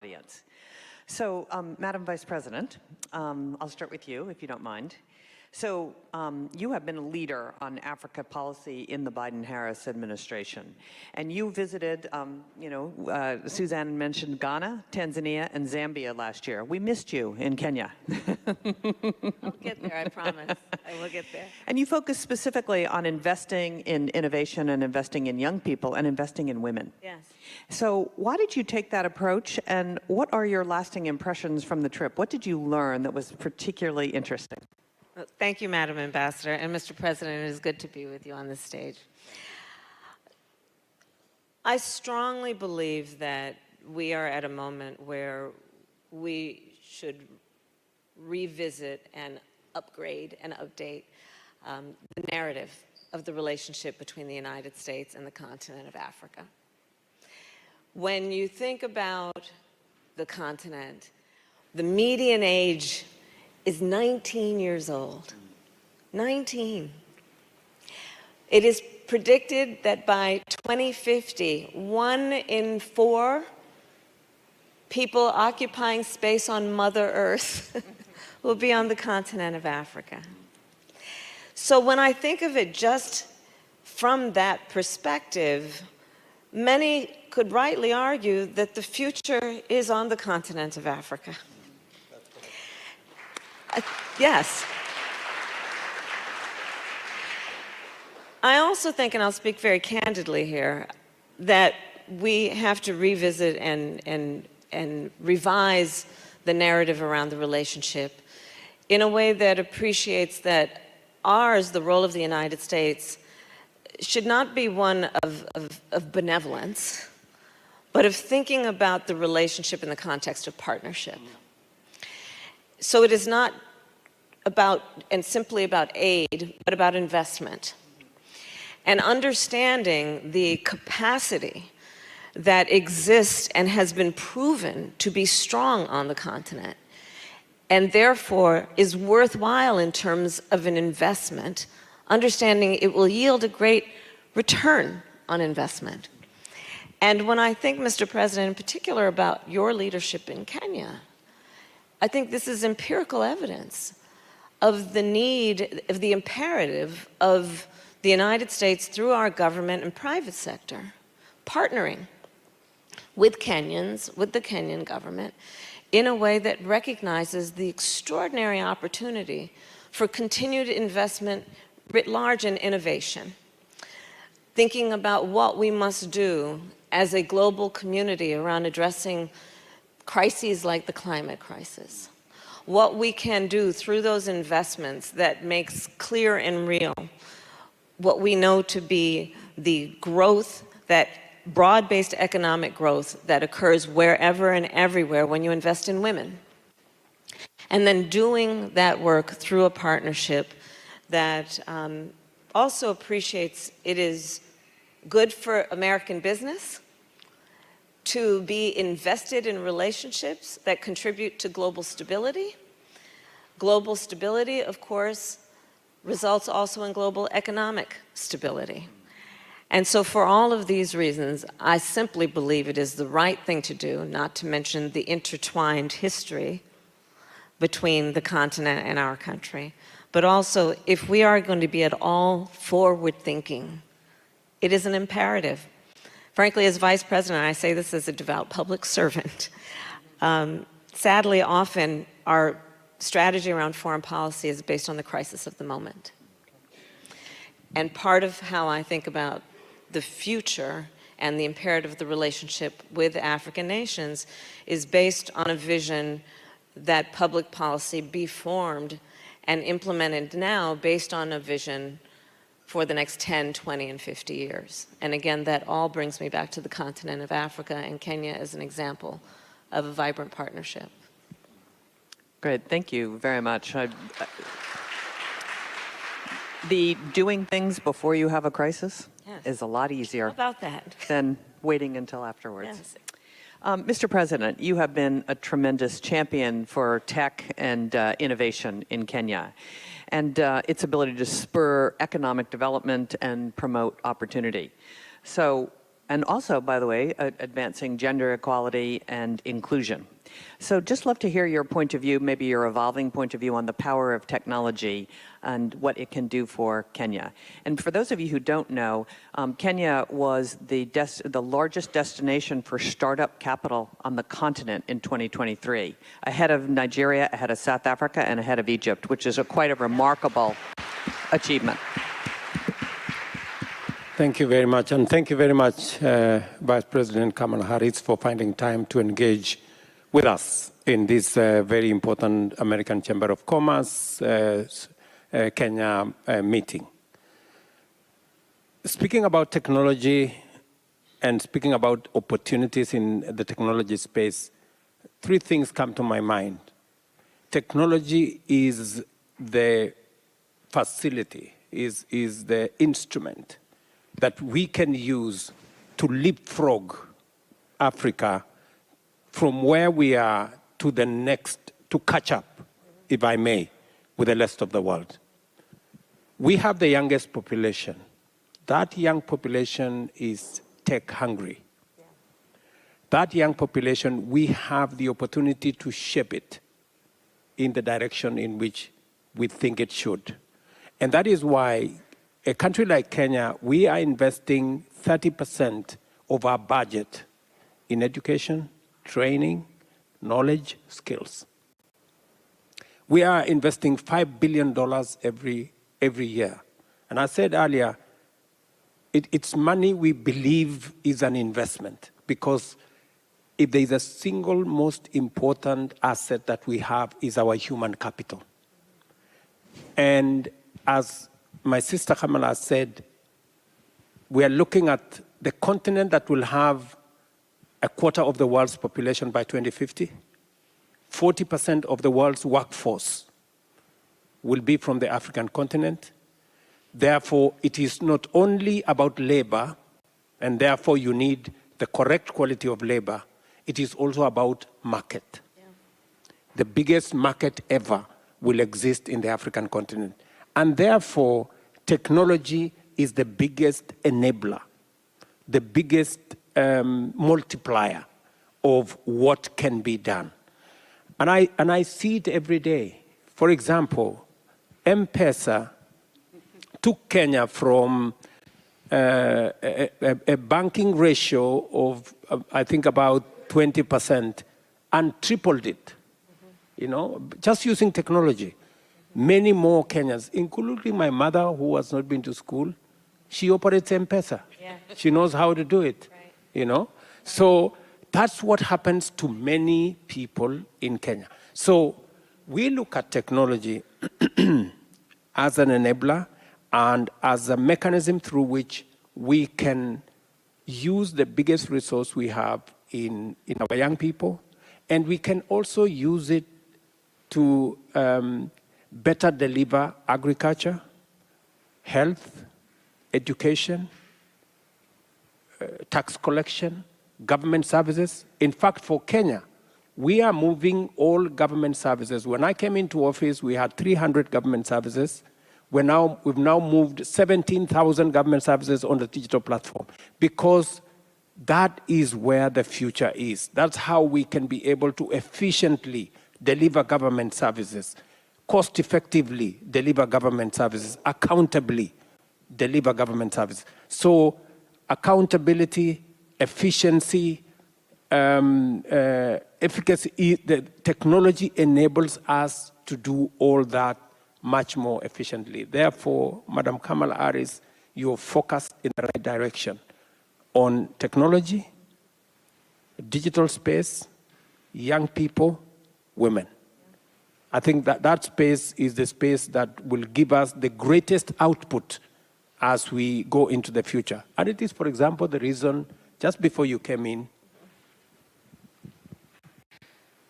audience. So, Madam Vice President, I'll start with you, if you don't mind. So, you have been a leader on Africa policy in the Biden-Harris administration. And you visited, Suzanne mentioned Ghana, Tanzania, and Zambia last year. We missed you in Kenya. I'll get there, I promise. I will get there. And you focus specifically on investing in innovation and investing in young people and investing in women. Yes. So why did you take that approach, and what are your lasting impressions from the trip? What did you learn that was particularly interesting? Well, thank you, Madam Ambassador. And Mr. President, it is good to be with you on this stage. I strongly believe that we are at a moment where we should revisit and upgrade and update the narrative of the relationship between the United States and the continent of Africa. When you think about the continent, the median age is 19 years old. 19. It is predicted that by 2050, 1 in 4 people occupying space on Mother Earth will be on the continent of Africa. So when I think of it just from that perspective, many could rightly argue that the future is on the continent of Africa. Yes. I also think, and I'll speak very candidly here, that we have to revisit and revise the narrative around the relationship in a way that appreciates that ours, the role of the United States, should not be one of benevolence, but of thinking about the relationship in the context of partnership. So it is not about and simply about aid, but about investment. And understanding the capacity that exists and has been proven to be strong on the continent, and therefore is worthwhile in terms of an investment, understanding it will yield a great return on investment. And when I think, Mr. President, in particular about your leadership in Kenya, I think this is empirical evidence of the need, of the imperative of the United States through our government and private sector, partnering with Kenyans, with the Kenyan government, in a way that recognizes the extraordinary opportunity for continued investment writ large in innovation, thinking about what we must do as a global community around addressing crises like the climate crisis, what we can do through those investments that makes clear and real what we know to be the growth, that broad-based economic growth that occurs wherever and everywhere when you invest in women. And then doing that work through a partnership that also appreciates it is good for American business to be invested in relationships that contribute to global stability. Global stability, of course, results also in global economic stability. And so for all of these reasons, I simply believe it is the right thing to do, not to mention the intertwined history between the continent and our country. But also, if we are going to be at all forward-thinking, it is an imperative. Frankly, as Vice President, I say this as a devout public servant. Sadly, often our strategy around foreign policy is based on the crisis of the moment. And part of how I think about the future and the imperative of the relationship with African nations is based on a vision that public policy be formed and implemented now based on a vision for the next 10, 20, and 50 years. And again, that all brings me back to the continent of Africa and Kenya as an example of a vibrant partnership. Great, thank you very much. The doing things before you have a crisis is a lot easier than waiting until afterwards. Yes. Mr. President, you have been a tremendous champion for tech and innovation in Kenya and its ability to spur economic development and promote opportunity. So and also, by the way, advancing gender equality and inclusion. So just love to hear your point of view, maybe your evolving point of view on the power of technology and what it can do for Kenya. And for those of you who don't know, Kenya was the largest destination for startup capital on the continent in 2023, ahead of Nigeria, ahead of South Africa, and ahead of Egypt, which is quite a remarkable achievement. Thank you very much, and thank you very much, Vice President Kamala Harris, for finding time to engage with us in this very important American Chamber of Commerce Kenya meeting. Speaking about technology and speaking about opportunities in the technology space, three things come to my mind. Technology is the facility, is the instrument that we can use to leapfrog Africa from where we are to the next, to catch up, if I may, with the rest of the world. We have the youngest population. That young population is tech hungry. Yeah. That young population, we have the opportunity to shape it in the direction in which we think it should. And that is why a country like Kenya, we are investing 30% of our budget in education, training, knowledge, skills. We are investing $5 billion every year. And I said earlier, it's money we believe is an investment, because if there is a single most important asset that we have is our human capital. And as my sister Kamala said, we are looking at the continent that will have a quarter of the world's population by 2050. 40% of the world's workforce will be from the African continent. Therefore, it is not only about labor, and therefore you need the correct quality of labor. It is also about market. Yeah. The biggest market ever will exist in the African continent. And therefore, technology is the biggest enabler, the biggest multiplier of what can be done. And I see it every day. For example, M-Pesa took Kenya from a banking ratio of, I think, about 20% and tripled it, you know, just using technology. Many more Kenyans, including my mother, who has not been to school, she operates M-Pesa. Yeah. She knows how to do it, right. You know. So that's what happens to many people in Kenya. So we look at technology as an enabler and as a mechanism through which we can use the biggest resource we have in our young people, and we can also use it to better deliver agriculture, health, education, tax collection, government services. In fact, for Kenya, we are moving all government services. When I came into office, we had 300 government services. We've now moved 17,000 government services on the digital platform, because that is where the future is. That's how we can be able to efficiently deliver government services, cost-effectively deliver government services, accountably deliver government services. So accountability, efficiency, efficacy, the technology enables us to do all that much more efficiently. Therefore, Madam Kamala Harris, you're focused in the right direction on technology, digital space, young people, women. I think that space is the space that will give us the greatest output as we go into the future. And it is, for example, the reason, just before you came in,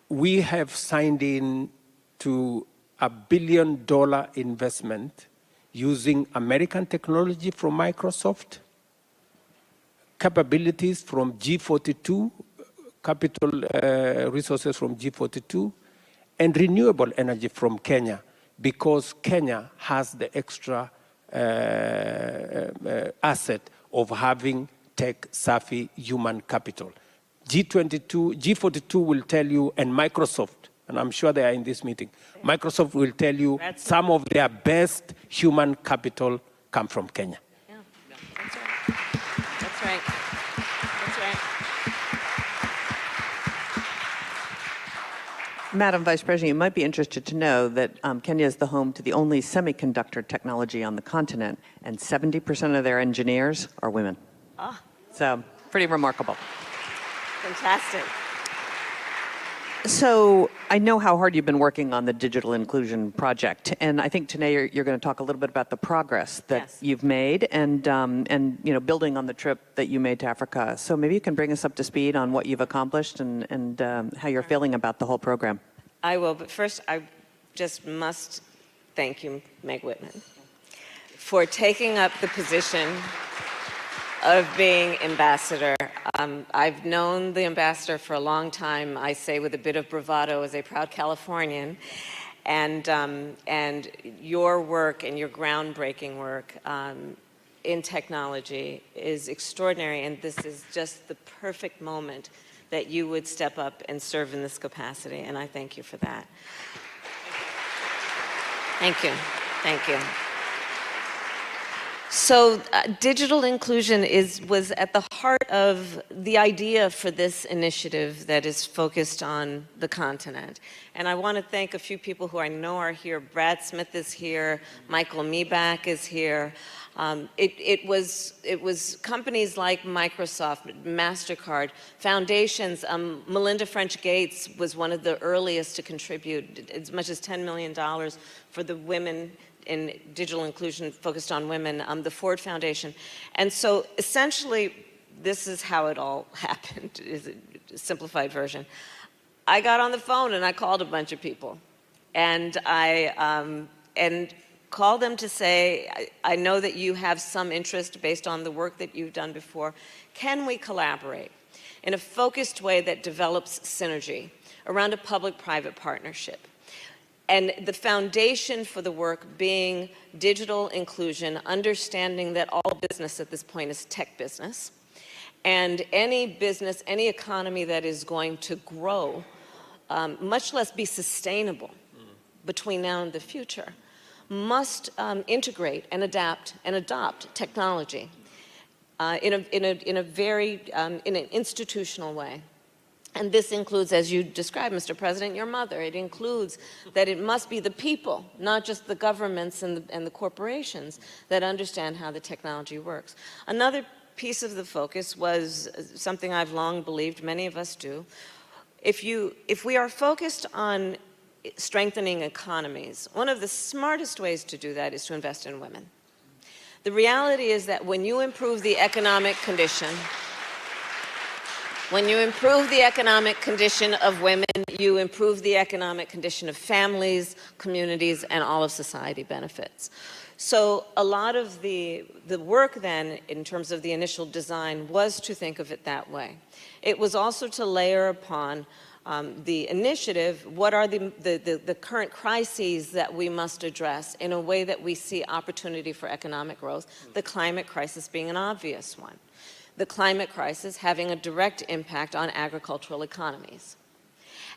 we have signed in to $1 billion investment using American technology from Microsoft, capabilities from G42, capital resources from G42, and renewable energy from Kenya, because Kenya has the extra asset of having tech savvy human capital. G42 will tell you, and Microsoft, and I'm sure they are in this meeting, Microsoft will tell you some of their best human capital come from Kenya. Yeah, that's right. That's right. That's right. Madam Vice President, you might be interested to know that Kenya is the home to the only semiconductor technology on the continent, and 70% of their engineers are women. Ah. So, pretty remarkable. Fantastic. So, I know how hard you've been working on the digital inclusion project, and I think today you're going to talk a little bit about the progress that Yes. you've made, and building on the trip that you made to Africa. So maybe you can bring us up to speed on what you've accomplished and how you're feeling about the whole program. I will, but first I just must thank you, Meg Whitman, for taking up the position of being ambassador. I've known the ambassador for a long time, I say with a bit of bravado as a proud Californian, and your work and your groundbreaking work in technology is extraordinary, and this is just the perfect moment that you would step up and serve in this capacity, and I thank you for that. Thank you. Thank you. So digital inclusion was at the heart of the idea for this initiative that is focused on the continent. And I want to thank a few people who I know are here. Brad Smith is here. Michael Meback is here. It was companies like Microsoft, MasterCard, foundations. Melinda French Gates was one of the earliest to contribute as much as $10 million for the women in digital inclusion focused on women, the Ford Foundation. And so essentially, this is how it all happened, is a simplified version. I got on the phone and I called a bunch of people. And I called them to say, I know that you have some interest based on the work that you've done before. Can we collaborate in a focused way that develops synergy around a public-private partnership? And the foundation for the work being digital inclusion, understanding that all business at this point is tech business. And any business, any economy that is going to grow, much less be sustainable between now and the future, must integrate and adapt and adopt technology in an institutional way. And this includes, as you described, Mr. President, your mother. It includes that it must be the people, not just the governments and the corporations, that understand how the technology works. Another piece of the focus was something I've long believed, many of us do. If we are focused on strengthening economies, one of the smartest ways to do that is to invest in women. The reality is that when you improve the economic condition, when you improve the economic condition of women, you improve the economic condition of families, communities, and all of society benefits. So a lot of the work then, in terms of the initial design, was to think of it that way. It was also to layer upon the initiative, what are the current crises that we must address in a way that we see opportunity for economic growth, the climate crisis being an obvious one. The climate crisis having a direct impact on agricultural economies.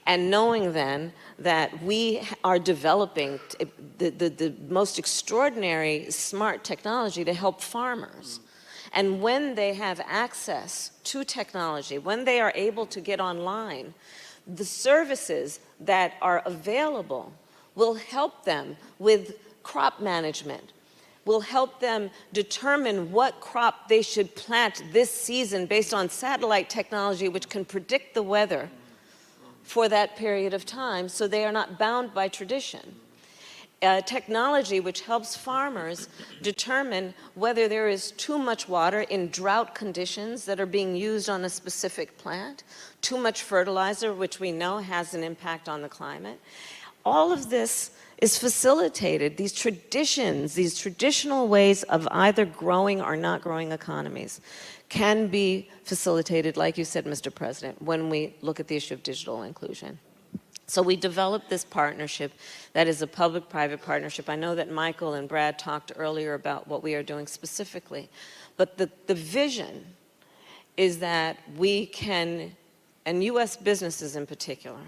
And knowing then that we are developing the most extraordinary smart technology to help farmers. And when they have access to technology, when they are able to get online, the services that are available will help them with crop management, will help them determine what crop they should plant this season based on satellite technology which can predict the weather for that period of time, so they are not bound by tradition. Technology which helps farmers determine whether there is too much water in drought conditions that are being used on a specific plant, too much fertilizer, which we know has an impact on the climate. All of this is facilitated, these traditions, these traditional ways of either growing or not growing economies can be facilitated, like you said, Mr. President, when we look at the issue of digital inclusion. So we developed this partnership that is a public-private partnership. I know that Michael and Brad talked earlier about what we are doing specifically, but the vision is that we can, and U.S. businesses in particular,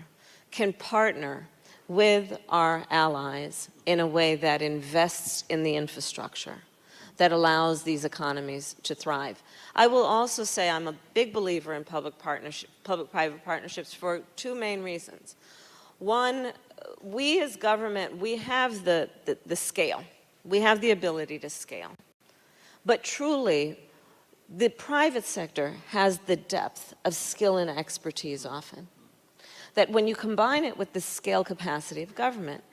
can partner with our allies in a way that invests in the infrastructure that allows these economies to thrive. I will also say I'm a big believer in public-private partnerships for two main reasons. One, we as government, we have the scale. We have the ability to scale. But truly, the private sector has the depth of skill and expertise often. That when you combine it with the scale capacity of government,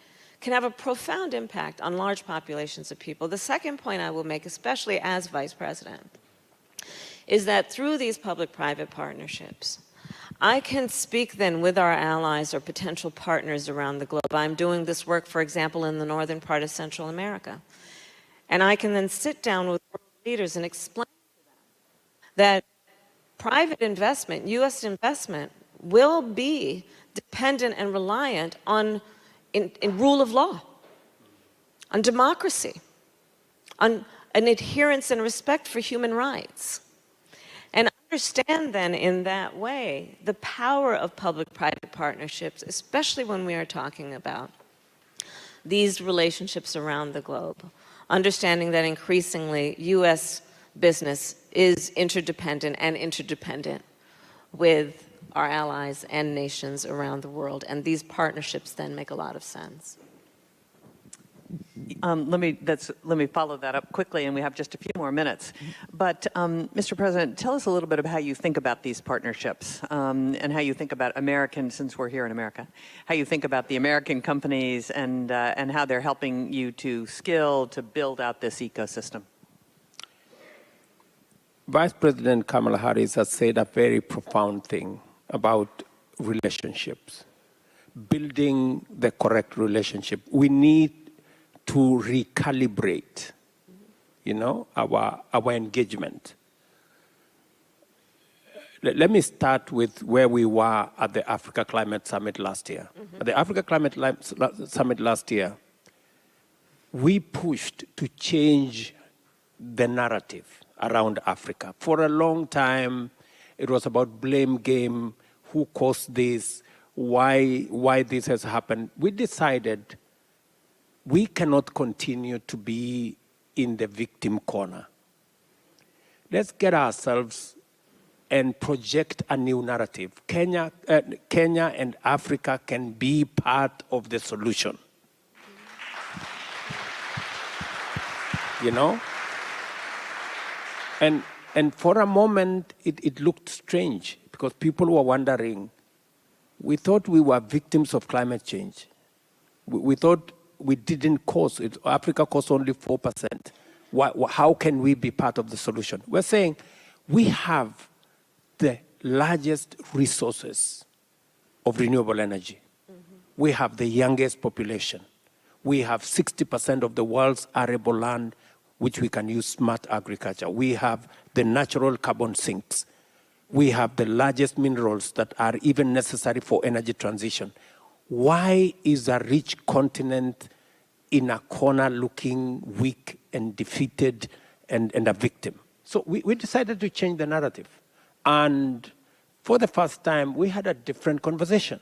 can have a profound impact on large populations of people. The second point I will make, especially as Vice President, is that through these public-private partnerships, I can speak then with our allies or potential partners around the globe. I'm doing this work, for example, in the northern part of Central America. And I can then sit down with world leaders and explain to them that private investment, U.S. investment, will be dependent and reliant on in rule of law, on democracy, on an adherence and respect for human rights. And understand then in that way the power of public-private partnerships, especially when we are talking about these relationships around the globe. Understanding that increasingly U.S. business is interdependent with our allies and nations around the world, and these partnerships then make a lot of sense. Let me follow that up quickly, and we have just a few more minutes. But, Mr. President, tell us a little bit about how you think about these partnerships and how you think about since we're here in America, how you think about the American companies and how they're helping you to build out this ecosystem. Vice President Kamala Harris has said a very profound thing about relationships, building the correct relationship. We need to recalibrate, our engagement. Let me start with where we were at the Africa Climate Summit last year. At the Africa Climate Summit last year, we pushed to change the narrative around Africa. For a long time, it was about blame game, who caused this, why this has happened. We decided we cannot continue to be in the victim corner. Let's get ourselves and project a new narrative. Kenya and Africa can be part of the solution. And for a moment, it looked strange because people were wondering, we thought we were victims of climate change. We thought we didn't cause it. Africa caused only 4%. How can we be part of the solution? We're saying we have the largest resources of renewable energy. We have the youngest population. We have 60% of the world's arable land, which we can use smart agriculture. We have the natural carbon sinks. We have the largest minerals that are even necessary for energy transition. Why is a rich continent in a corner looking weak and defeated and a victim? So we decided to change the narrative. And for the first time, we had a different conversation.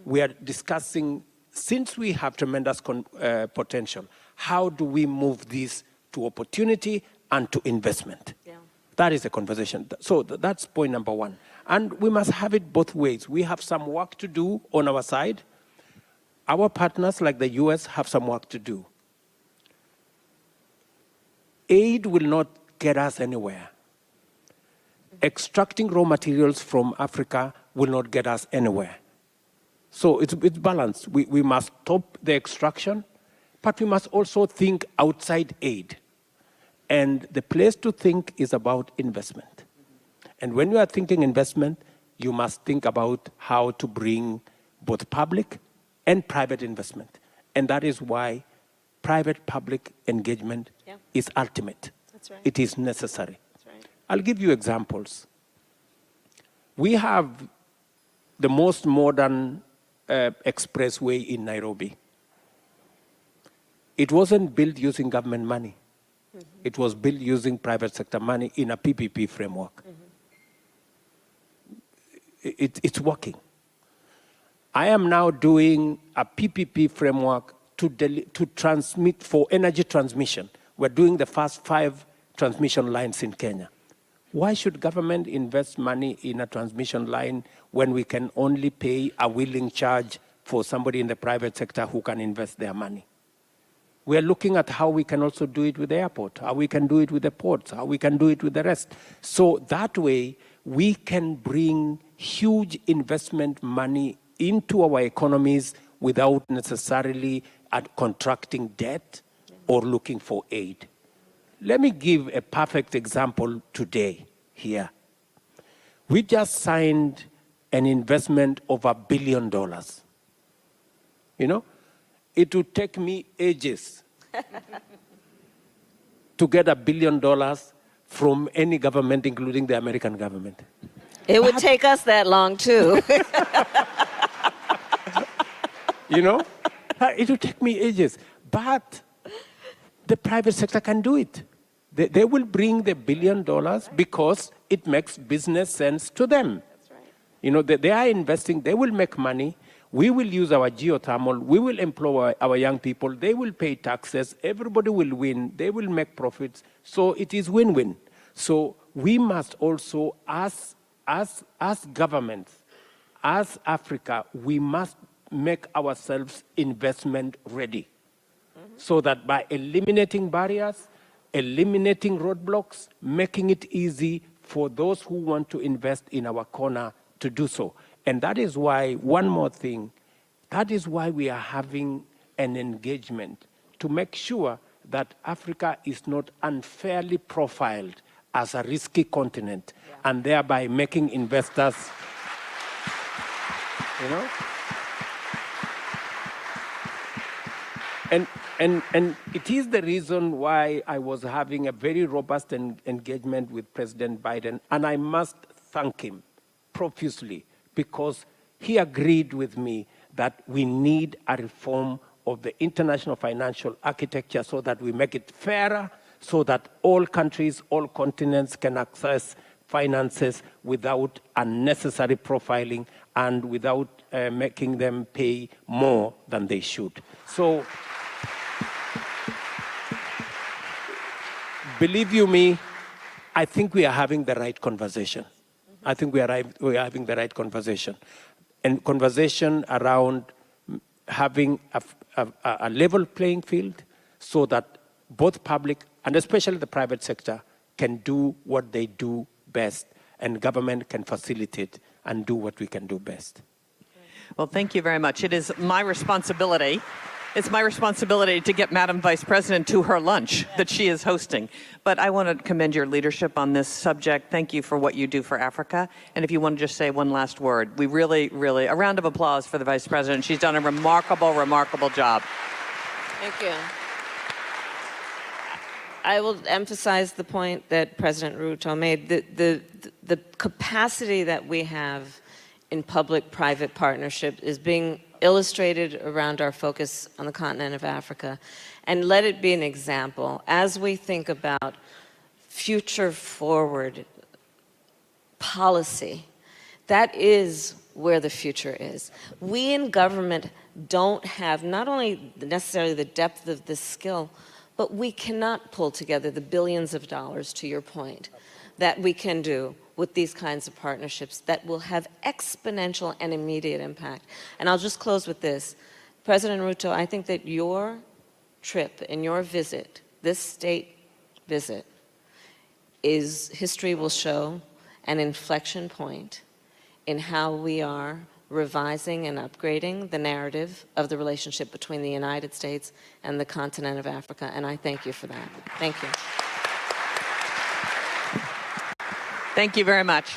We are discussing, since we have tremendous potential, how do we move this to opportunity and to investment? Yeah. That is the conversation. So that's point number one. And we must have it both ways. We have some work to do on our side. Our partners, like the U.S., have some work to do. Aid will not get us anywhere. Extracting raw materials from Africa will not get us anywhere. So it's balanced. We must stop the extraction, but we must also think outside aid. And the place to think is about investment. And when you are thinking investment, you must think about how to bring both public and private investment. And that is why private-public engagement is ultimate. That's right. It is necessary. That's right. I'll give you examples. We have the most modern expressway in Nairobi. It wasn't built using government money. It was built using private sector money in a PPP framework. it's working. I am now doing a PPP framework to transmit for energy transmission. We're doing the first 5 transmission lines in Kenya. Why should government invest money in a transmission line when we can only pay a willing charge for somebody in the private sector who can invest their money? We are looking at how we can also do it with the airport, how we can do it with the ports, how we can do it with the rest. So that way, we can bring huge investment money into our economies without necessarily contracting debt or looking for aid. Let me give a perfect example today here. We just signed an investment of $1 billion. You know, it would take me ages to get $1 billion from any government, including the American government. It would take us that long, too. You know, it would take me ages. But the private sector can do it. They will bring the $1 billion because it makes business sense to them. That's right. You know, they are investing, they will make money. We will use our geothermal, we will employ our young people, they will pay taxes, everybody will win, they will make profits. So it is win-win. So we must also, as governments, as Africa, we must make ourselves investment ready. So that by eliminating barriers, eliminating roadblocks, making it easy for those who want to invest in our corner to do so. And that is why, one more thing, that is why we are having an engagement to make sure that Africa is not unfairly profiled as a risky continent, and thereby making investors, you know? And it is the reason why I was having a very robust engagement with President Biden, and I must thank him profusely because he agreed with me that we need a reform of the international financial architecture so that we make it fairer, so that all countries, all continents can access finances without unnecessary profiling and without making them pay more than they should. So, believe you me, I think we are having the right conversation. I think we are having the right conversation. And conversation around having a level playing field so that both public and especially the private sector can do what they do best, and government can facilitate and do what we can do best. Well, thank you very much. It is my responsibility. It's my responsibility to get Madam Vice President to her lunch that she is hosting. But I want to commend your leadership on this subject. Thank you for what you do for Africa. And if you want to just say one last word, we really, a round of applause for the Vice President. She's done a remarkable, remarkable job. Thank you. I will emphasize the point that President Ruto made. The capacity that we have in public-private partnership is being illustrated around our focus on the continent of Africa. And let it be an example as we think about future-forward policy. That is where the future is. We in government don't have not only necessarily the depth of this skill, but we cannot pull together the billions of dollars, to your point, that we can do with these kinds of partnerships that will have exponential and immediate impact. And I'll just close with this. President Ruto, I think that your trip and your visit, this state visit, history will show an inflection point in how we are revising and upgrading the narrative of the relationship between the United States and the continent of Africa. And I thank you for that. Thank you. Thank you very much.